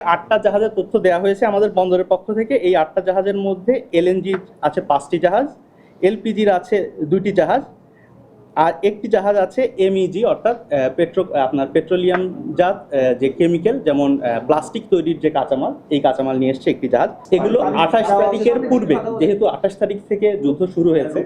8টা জাহাজের তথ্য দেওয়া হয়েছে আমাদের বন্দরের পক্ষ থেকে। এই 8টা জাহাজের মধ্যে এলএনজি আছে 5টি জাহাজ, এলপিজির আছে 2টি জাহাজ, আর একটি জাহাজ আছে এমইজি অর্থাৎ পেট্রোলিয়াম জাত যে কেমিক্যাল, যেমন প্লাস্টিক তৈরির যে কাঁচামাল, এই কাঁচামাল নিয়ে এসছে একটি জাহাজ। এগুলো 28 তারিখের পূর্বে, যেহেতু 28 তারিখ থেকে যুদ্ধ শুরু হয়েছে,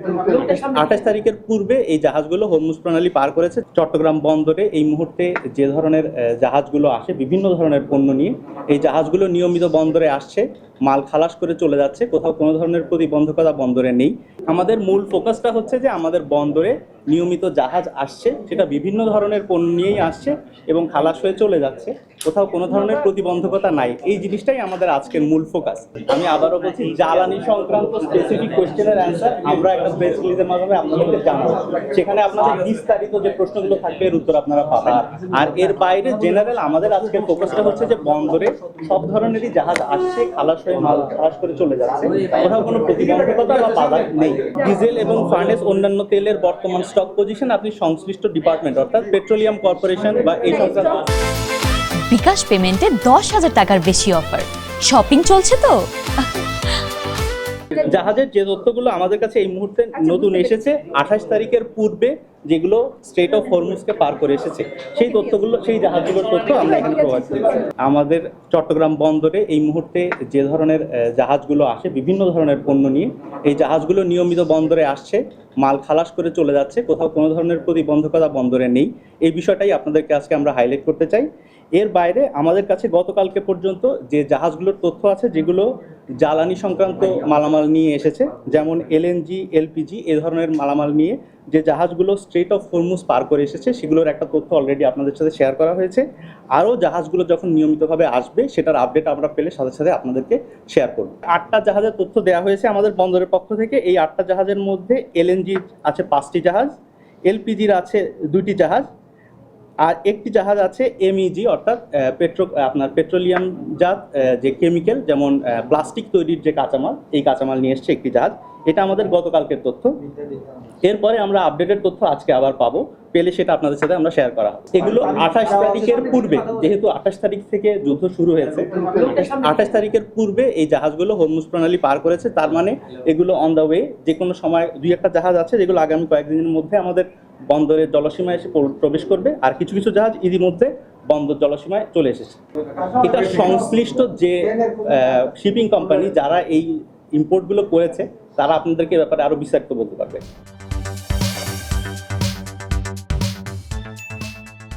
28 তারিখের পূর্বে এই জাহাজগুলো হরমুজ প্রণালী পার করেছে। চট্টগ্রাম বন্দরে এই মুহূর্তে যে ধরনের জাহাজগুলো আসে বিভিন্ন ধরনের পণ্য নিয়ে, এই জাহাজগুলো নিয়মিত বন্দরে আসছে, মাল খালাস করে চলে যাচ্ছে, কোথাও কোনো ধরনের প্রতিবন্ধকতা বন্দরে নেই। আমাদের মূল ফোকাসটা হচ্ছে যে আমাদের বন্দরে নিয়মিত জাহাজ আসছে, সেটা বিভিন্ন ধরনের পণ্য নিয়েই আসছে এবং খালাস হয়ে চলে যাচ্ছে, কোথাও কোনো ধরনের প্রতিবন্ধকতা নাই। এই জিনিসটাই আমাদের আজকের মূল ফোকাস। আমি আবারও বলছি, জ্বালানি সংক্রান্ত স্পেসিফিক কোয়েশ্চেনের অ্যান্সার আমরা একটা প্রেস রিলিজের মাধ্যমে আপনাদেরকে জানাবো। সেখানে আপনাদের বিস্তারিত যে প্রশ্নগুলো থাকবে এর উত্তর আপনারা পাবেন। আর এর বাইরে জেনারেল আমাদের আজকের ফোকাসটা হচ্ছে যে বন্দরে সব ধরনেরই জাহাজ আসছে, খালাস হয়ে মাল খালাস করে চলে যাচ্ছে, কোথাও কোনো প্রতিবন্ধকতা বা বাধা নেই। ডিজেল এবং ফার্নেস অন্যান্য তেলের বর্তমান স্টক পজিশন আপনি সংশ্লিষ্ট ডিপার্টমেন্ট অর্থাৎ পেট্রোলিয়াম কর্পোরেশন বা এই সংক্রান্ত বিকাশ পেমেন্টে 10,000 টাকার বেশি অফার। শপিং চলছে তো। জাহাজের যে তথ্যগুলো আমাদের কাছে এই মুহূর্তে নতুন এসেছে 28 তারিখের পূর্বে, যেগুলো স্ট্রেট অফ হরমুজকে পার করে এসেছে, সেই তথ্যগুলো, সেই জাহাজগুলোর তথ্য আমরা এখানে প্রোভাইড করছি। আমাদের চট্টগ্রাম বন্দরে এই মুহূর্তে যে ধরনের জাহাজগুলো আসে বিভিন্ন ধরনের পণ্য নিয়ে, এই জাহাজগুলো নিয়মিত বন্দরে আসছে, মাল খালাস করে চলে যাচ্ছে, কোথাও কোনো ধরনের প্রতিবন্ধকতা বন্দরে নেই। এই বিষয়টাই আপনাদেরকে আজকে আমরা হাইলাইট করতে চাই। এর বাইরে আমাদের কাছে গতকালকে পর্যন্ত যে জাহাজগুলোর তথ্য আছে, যেগুলো জ্বালানি সংক্রান্ত মালামাল নিয়ে এসেছে, যেমন এলএনজি, এলপিজি এ ধরনের মালামাল নিয়ে যে জাহাজগুলো স্ট্রেট অফ হরমুজ পার করে এসেছে, সেগুলোর একটা তথ্য অলরেডি আপনাদের সাথে শেয়ার করা হয়েছে। আরও জাহাজগুলো যখন নিয়মিতভাবে আসবে সেটার আপডেট আমরা পেলে সাথে সাথে আপনাদেরকে শেয়ার করব। 8টা জাহাজের তথ্য দেওয়া হয়েছে আমাদের বন্দরের পক্ষ থেকে। এই 8টা জাহাজের মধ্যে এলএনজি আছে 5টি জাহাজ, এলপিজির আছে 2টি জাহাজ, আর একটি জাহাজ আছে এমইজি অর্থাৎ পেট্রোলিয়াম জাত যে কেমিক্যাল, যেমন প্লাস্টিক তৈরির যে কাঁচামাল, এই কাঁচামাল নিয়ে এসছে একটি জাহাজ। এটা আমাদের গতকালকের তথ্য। এরপরে আমরা আপডেটেড তথ্য আজকে আবার পাবো, পেলে সেটা আপনাদের সাথে আমরা শেয়ার করা হবে। এগুলো 28 তারিখের পূর্বে, যেহেতু 28 তারিখ থেকে যুদ্ধ শুরু হয়েছে, 28 তারিখের পূর্বে এই জাহাজগুলো হরমুজ প্রণালী পার করেছে। তার মানে এগুলো অন দ্য ওয়ে, যে কোনো সময় 2-1টা জাহাজ আছে যেগুলো আগামী কয়েকদিনের মধ্যে আমাদের বন্দরের জলসীমায় এসে প্রবেশ করবে, আর কিছু কিছু জাহাজ ইতিমধ্যে বন্দর জলসীমায় চলে এসেছে। এটা সংশ্লিষ্ট যে শিপিং কোম্পানি যারা এই ইম্পোর্টগুলো করেছে, তারা আপনাদেরকে ব্যাপারে আরো বিস্তারিত বলতে পারবে।